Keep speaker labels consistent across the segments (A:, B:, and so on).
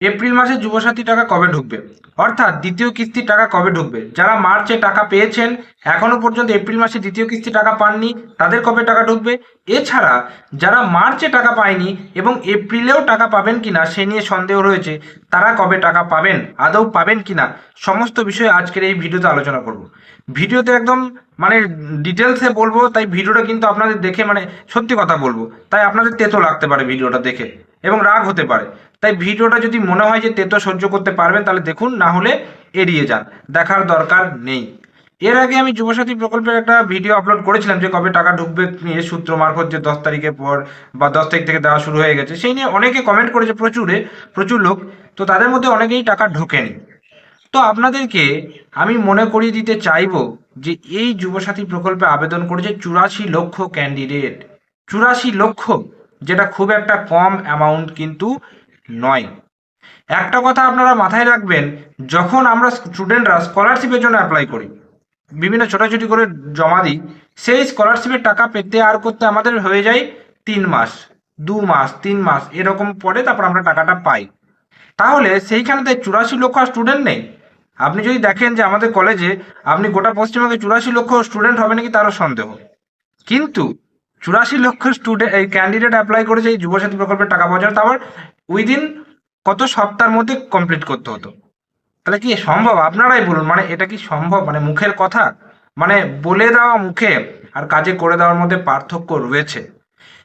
A: April মাসে যুবসাথী টাকা কবে ঢুকবে, অর্থাৎ দ্বিতীয় কিস্তির টাকা কবে ঢুকবে? যারা মার্চে টাকা পেয়েছেন এখনো পর্যন্ত এপ্রিল মাসে দ্বিতীয় কিস্তি টাকা পাননি, তাদের কবে টাকা ঢুকবে? এছাড়া যারা মার্চে টাকা পায়নি এবং এপ্রিলেও টাকা পাবেন কিনা সে নিয়ে সন্দেহ রয়েছে, তারা কবে টাকা পাবেন, আদৌ পাবেন কিনা, সমস্ত বিষয়ে আজকের এই ভিডিওতে আলোচনা করব। ভিডিওতে একদম মানে ডিটেলসে বলবো, তাই ভিডিওটা কিন্তু আপনাদের দেখে মানে সত্যি কথা বলবো, তাই আপনাদের তেতো লাগতে পারে ভিডিওটা দেখে এবং রাগ হতে পারে। তাই ভিডিওটা যদি মনে হয় যে তেতো সহ্য করতে পারবেন তাহলে দেখুন, না হলে এড়িয়ে যান, দেখার দরকার নেই। এর আগে আমি যুবসাথী প্রকল্পের একটা ভিডিও আপলোড করেছিলাম যে কবে টাকা ঢুকবে নিয়ে, সূত্র মারফত যে 10 তারিখের পর বা 10 তারিখ থেকে দেওয়া শুরু হয়ে গেছে, সেই নিয়ে অনেকে কমেন্ট করেছে, প্রচুর লোক। তো তাদের মধ্যে অনেকেই টাকা ঢোকেনি। তো আপনাদেরকে আমি মনে করিয়ে দিতে চাইবো যে এই যুবসাথী প্রকল্পে আবেদন করেছে 84 লক্ষ ক্যান্ডিডেট। 84 লক্ষ, যেটা খুব একটা কম অ্যামাউন্ট কিন্তু নয়। একটা কথা আপনারা মাথায় রাখবেন, যখন আমরা স্টুডেন্টরা স্কলারশিপের জন্য অ্যাপ্লাই করি, বিভিন্ন ছোটাছুটি করে জমা দিই, সেই স্কলারশিপের টাকা পেতে আর করতে আমাদের হয়ে যায় 3 মাস, 2 মাস, 3 মাস এরকম পরে তারপর আমরা টাকাটা পাই। তাহলে সেইখানে তাই 84 লক্ষ স্টুডেন্ট নেই। আপনি যদি দেখেন যে আমাদের কলেজে আপনি গোটা পশ্চিমবঙ্গে 84 লক্ষ স্টুডেন্ট হবে নাকি তারও সন্দেহ। কিন্তু 84 লক্ষ স্টুডেন্ট এই ক্যান্ডিডেট অ্যাপ্লাই করেছে এই যুবসাথী প্রকল্পের টাকা পাওয়ার জন্য, তারপর উইদিন কত সপ্তাহের মধ্যে কমপ্লিট করতে হতো। তাহলে কি সম্ভব? আপনারাই বলুন, মানে এটা কি সম্ভব? মানে মুখের কথা, মানে বলে দেওয়া মুখে আর কাজে করে দেওয়ার মধ্যে পার্থক্য রয়েছে।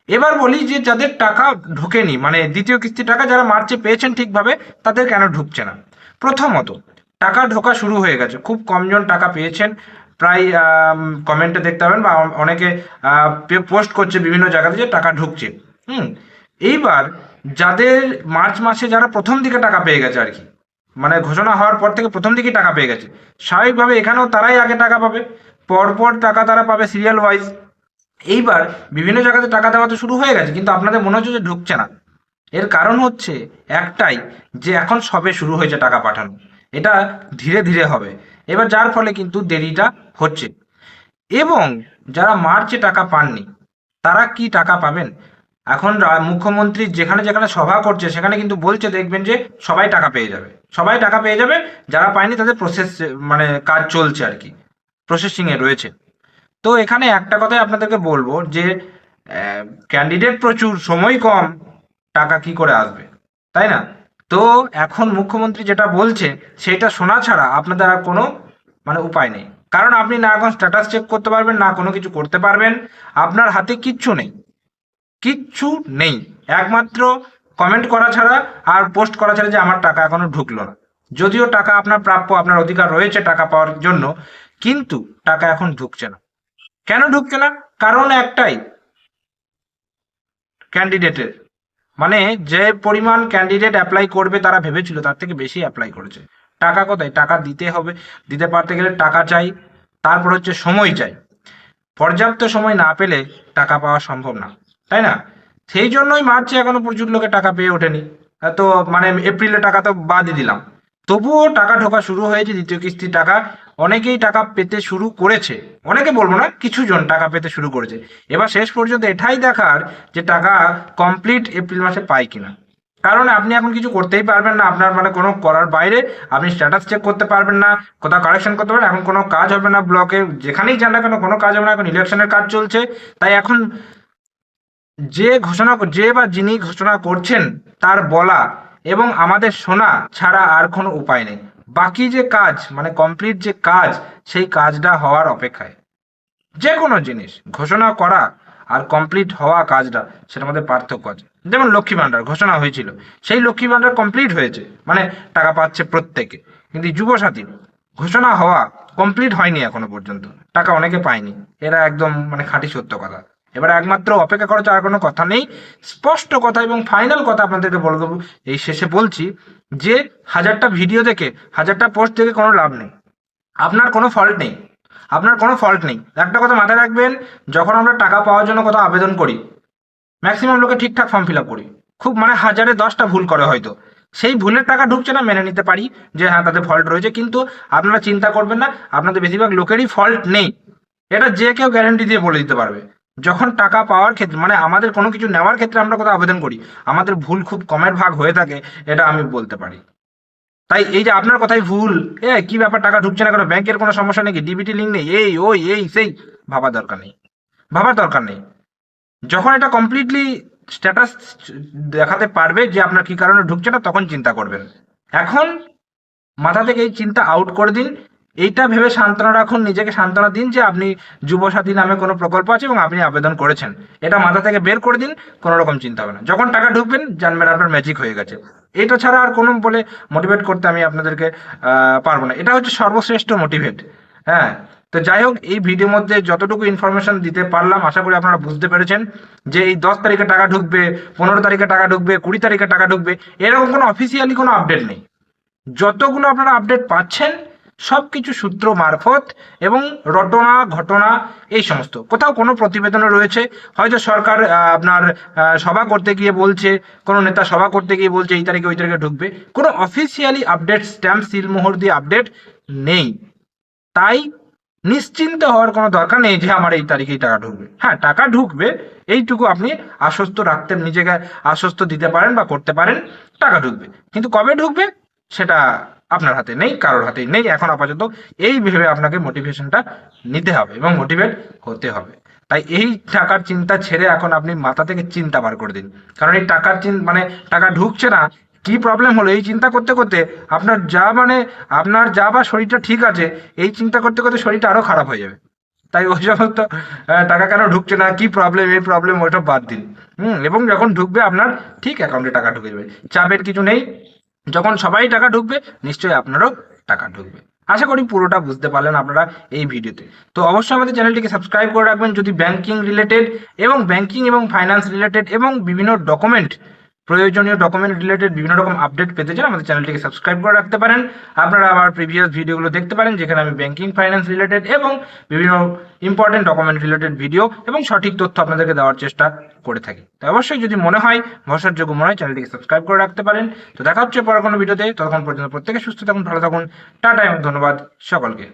A: এবার বলি যে যাদের টাকা ঢোকেনি, মানে দ্বিতীয় কিস্তির টাকা যারা মার্চে পেয়েছেন ঠিকভাবে, তাদের কেন ঢুকছে না? প্রথমত, টাকা ঢোকা শুরু হয়ে গেছে, খুব কমজন টাকা পেয়েছেন। প্রায় কমেন্টে দেখতে পাবেন বা অনেকে পোস্ট করছে বিভিন্ন জায়গাতে যে টাকা ঢুকছে। হুম। এইবার যাদের মার্চ মাসে যারা প্রথম দিকে টাকা পেয়ে গেছে আর কি, মানে ঘোষণা হওয়ার পর থেকে প্রথম দিকেই টাকা পেয়ে গেছে, স্বাভাবিকভাবে এখানেও তারাই আগে টাকা পাবে, পরপর টাকা তারা পাবে সিরিয়াল ওয়াইজ। এইবার বিভিন্ন জায়গাতে টাকা দেওয়া তো শুরু হয়ে গেছে, কিন্তু আপনাদের মনে হচ্ছে যে ঢুকছে না। এর কারণ হচ্ছে একটাই, যে এখন সবে শুরু হয়েছে টাকা পাঠানো, এটা ধীরে ধীরে হবে। এবার যার ফলে কিন্তু দেরিটা হচ্ছে। এবং যারা মার্চে টাকা পাননি, তারা কি টাকা পাবেন? এখন মুখ্যমন্ত্রী যেখানে যেখানে সভা করছে সেখানে কিন্তু বলছে, দেখবেন যে সবাই টাকা পেয়ে যাবে, সবাই টাকা পেয়ে যাবে। যারা পায়নি তাদের প্রসেস, মানে কাজ চলছে আর কি, প্রসেসিংয়ে রয়েছে। তো এখানে একটা কথাই আপনাদেরকে বলবো যে ক্যান্ডিডেট প্রচুর, সময় কম, টাকা কি করে আসবে, তাই না? তো এখন মুখ্যমন্ত্রী যেটা বলছে সেটা শোনা ছাড়া আপনাদের আর কোনো মানে উপায় নেই। কারণ আপনি না এখন স্ট্যাটাস চেক করতে পারবেন, না কোনো কিছু করতে পারবেন, আপনার হাতে কিচ্ছু নেই, কিচ্ছু নেই। একমাত্র কমেন্ট করা ছাড়া আর পোস্ট করা ছাড়া যে আমার টাকা এখনো ঢুকলো না। যদিও টাকা আপনার প্রাপ্য, আপনার অধিকার রয়েছে টাকা পাওয়ার জন্য, কিন্তু টাকা এখন ঢুকছে না। কেন ঢুকছে না? কারণ একটাই, ক্যান্ডিডেটের, মানে যে পরিমাণ ক্যান্ডিডেট অ্যাপ্লাই করবে তারা ভেবেছিল তার থেকে বেশি অ্যাপ্লাই করেছে। টাকা কোথায়? টাকা দিতে হবে, দিতে পারতে গেলে টাকা চাই, তারপর হচ্ছে সময় চাই। পর্যাপ্ত সময় না পেলে টাকা পাওয়া সম্ভব না, তাই না? সেই জন্যই মার্চে এখনো প্রচুর লোকে টাকা পেয়ে ওঠেনি। তো মানে এপ্রিলে টাকা তো বাদই দিলাম, তবুও টাকা ঢোকা শুরু হয়েছে দ্বিতীয় কিস্তির টাকা। অনেকেই টাকা পেতে শুরু করেছে, অনেকে বলবো না, কিছু জন টাকা পেতে শুরু করেছে। এবার শেষ পর্যন্ত এটাই দেখার যে টাকা কমপ্লিট এপ্রিল মাসে পায় কিনা। কারণ আপনি এখন কিছু করতেই পারবেন না, আপনার মানে কোনো করার বাইরে। আপনি স্ট্যাটাস চেক করতে পারবেন না, কোথাও কারেকশন করতে পারবেন, এখন কোনো কাজ হবে না, ব্লকে যেখানেই যান না কেন কোনো কাজ হবে না, এখন ইলেকশনের কাজ চলছে। তাই এখন যে বা যিনি ঘোষণা করছেন তার বলা এবং আমাদের শোনা ছাড়া আর কোনো উপায় নেই। বাকি যে কাজ, মানে কমপ্লিট যে কাজ, সেই কাজটা হওয়ার অপেক্ষায়। যে কোনো জিনিস ঘোষণা করা আর কমপ্লিট হওয়া কাজটা, সেটার মধ্যে পার্থক্য আছে। যেমন লক্ষ্মী ভাণ্ডার ঘোষণা হয়েছিল, সেই লক্ষ্মী ভাণ্ডার কমপ্লিট হয়েছে, মানে টাকা পাচ্ছে প্রত্যেকে। কিন্তু যুবসাথী ঘোষণা হওয়া, কমপ্লিট হয়নি এখনো পর্যন্ত, টাকা অনেকে পায়নি। এরা একদম মানে খাঁটি সত্য কথা। এবার একমাত্র অপেক্ষা করা ছাড়া আর কোনো কথা নেই। স্পষ্ট কথা এবং ফাইনাল কথা আপনাদেরকে বলবো, এই শেষে বলছি যে 1000টা ভিডিও দেখে, 1000টা পোস্ট দেখে কোনো লাভ নেই। আপনার কোনো ফল্ট নেই, আপনার কোনো ফল্ট নেই। একটা কথা মাথায় রাখবেন, যখন আমরা টাকা পাওয়ার জন্য কোথাও আবেদন করি, ম্যাক্সিমাম লোকে ঠিকঠাক ফর্ম ফিল আপ করি, খুব মানে 1000-এ 10টা ভুল করে হয়তো। সেই ভুলের টাকা ঢুকছে না মেনে নিতে পারি যে হ্যাঁ তাদের ফল্ট রয়েছে, কিন্তু আপনারা চিন্তা করবেন না, আপনাদের বেশিরভাগ লোকেরই ফল্ট নেই। এটা যে কেউ গ্যারেন্টি দিয়ে বলে দিতে পারবে। যখন টাকা পাওয়ার ক্ষেত্রে মানে আমাদের কোনো কিছু নেওয়ার ক্ষেত্রে আমরা কোথাও আবেদন করি, আমাদের ভুল খুব কমের ভাগ হয়ে থাকে, এটা আমি বলতে পারি। তাই এই যে আপনার কথাই ভুল, কি ব্যাপার টাকা ঢুকছে না কেন, ব্যাংকের কোনো সমস্যা নাকি, ডিবিটি লিঙ্ক নেই, এই ওই এই সেই, ভাবার দরকার নেই, ভাবার দরকার নেই। যখন এটা কমপ্লিটলি স্ট্যাটাস দেখাতে পারবে যে আপনার কি কারণে ঢুকছে না, তখন চিন্তা করবেন। এখন মাথা থেকে এই চিন্তা আউট করে দিন। এইটা ভেবে সান্ত্বনা রাখুন, নিজেকে সান্ত্বনা দিন যে আপনি যুবসাথী নামে কোনো প্রকল্প আছে এবং আপনি আবেদন করেছেন। এটা মাথা থেকে বের করে দিন, কোনো রকম চিন্তা হবে না। যখন টাকা ঢুকবেন জানবেন আপনার ম্যাজিক হয়ে গেছে। এটা ছাড়া আর কোনো বলে মোটিভেট করতে আমি আপনাদেরকে পারবো না। এটা হচ্ছে সর্বশ্রেষ্ঠ মোটিভেট। হ্যাঁ, তো যাই হোক, এই ভিডিওর মধ্যে যতটুকু ইনফরমেশন দিতে পারলাম আশা করি আপনারা বুঝতে পেরেছেন যে এই 10 তারিখে টাকা ঢুকবে, 15 তারিখে টাকা ঢুকবে, 20 তারিখে টাকা ঢুকবে, এরকম কোনো অফিসিয়ালি কোনো আপডেট নেই। যতগুলো আপনারা আপডেট পাচ্ছেন সব কিছু সূত্র মারফত এবং রটনা ঘটনা এই সমস্ত, কোথাও কোনো প্রতিবেদনে রয়েছে, হয়তো সরকার আপনার সভা করতে গিয়ে বলছে, কোনো নেতা সভা করতে গিয়ে বলছে এই তারিখে ওই তারিখে ঢুকবে, কোনো অফিসিয়ালি আপডেট স্ট্যাম্প সিলমোহর দিয়ে আপডেট নেই। তাই নিশ্চিন্ত হওয়ার কোনো দরকার নেই যে আমার এই তারিখেই টাকা ঢুকবে। হ্যাঁ, টাকা ঢুকবে, এইটুকু আপনি আশ্বস্ত রাখতে, নিজেকে আশ্বস্ত দিতে পারেন বা করতে পারেন, টাকা ঢুকবে। কিন্তু কবে ঢুকবে সেটা আপনার হাতে নেই, কারোর হাতেই নেই এখন আপাতত। এই ভেবে আপনাকে মোটিভেশনটা নিতে হবে এবং মোটিভেট হতে হবে। তাই এই টাকার চিন্তা ছেড়ে এখন আপনি মাথা থেকে চিন্তা বার করে দিন। কারণ এই টাকার মানে টাকা ঢুকছে না, কি প্রবলেম হলো, এই চিন্তা করতে করতে আপনার যা বা শরীরটা ঠিক আছে, এই চিন্তা করতে করতে শরীরটা আরো খারাপ হয়ে যাবে। তাই ওই সমস্ত টাকা কেন ঢুকছে না, কি প্রবলেম, এই প্রবলেম, ওইসব বাদ দিন। এবং যখন ঢুকবে আপনার ঠিক অ্যাকাউন্টে টাকা ঢুকে যাবে, চাপের কিছু নেই। যখন সবাই টাকা ঢুকবে নিশ্চয়ই আপনারও টাকা ঢুকবে। আশা করি পুরোটা বুঝতে পারলেন আপনারা এই ভিডিওতে। তো অবশ্যই আমাদের চ্যানেলটিকে সাবস্ক্রাইব করে রাখবেন যদি ব্যাংকিং রিলেটেড এবং ব্যাংকিং এবং ফাইন্যান্স রিলেটেড এবং বিভিন্ন ডকুমেন্ট, প্রয়োজনীয় ডকুমেন্ট রিলেটেড বিভিন্ন রকম আপডেট পেতে চান, আমাদের চ্যানেলটিকে সাবস্ক্রাইব করে রাখতে পারেন। আপনারা আমার প্রিভিয়াস ভিডিওগুলো দেখতে পারেন, যেখানে আমি ব্যাংকিং ফাইন্যান্স রিলেটেড এবং বিভিন্ন ইম্পর্টেন্ট ডকুমেন্ট রিলেটেড ভিডিও এবং সঠিক তথ্য আপনাদেরকে দেওয়ার চেষ্টা করে থাকি। তো অবশ্যই যদি মনে হয়, ভরসাযোগ্য মনে হয়, চ্যানেলটিকে সাবস্ক্রাইব করে রাখতে পারেন। তো দেখা হচ্ছে পরে কোনো ভিডিওতে, ততক্ষণ পর্যন্ত প্রত্যেকে সুস্থ থাকুন, ভালো থাকুন, টাটা এবং ধন্যবাদ সকলকে।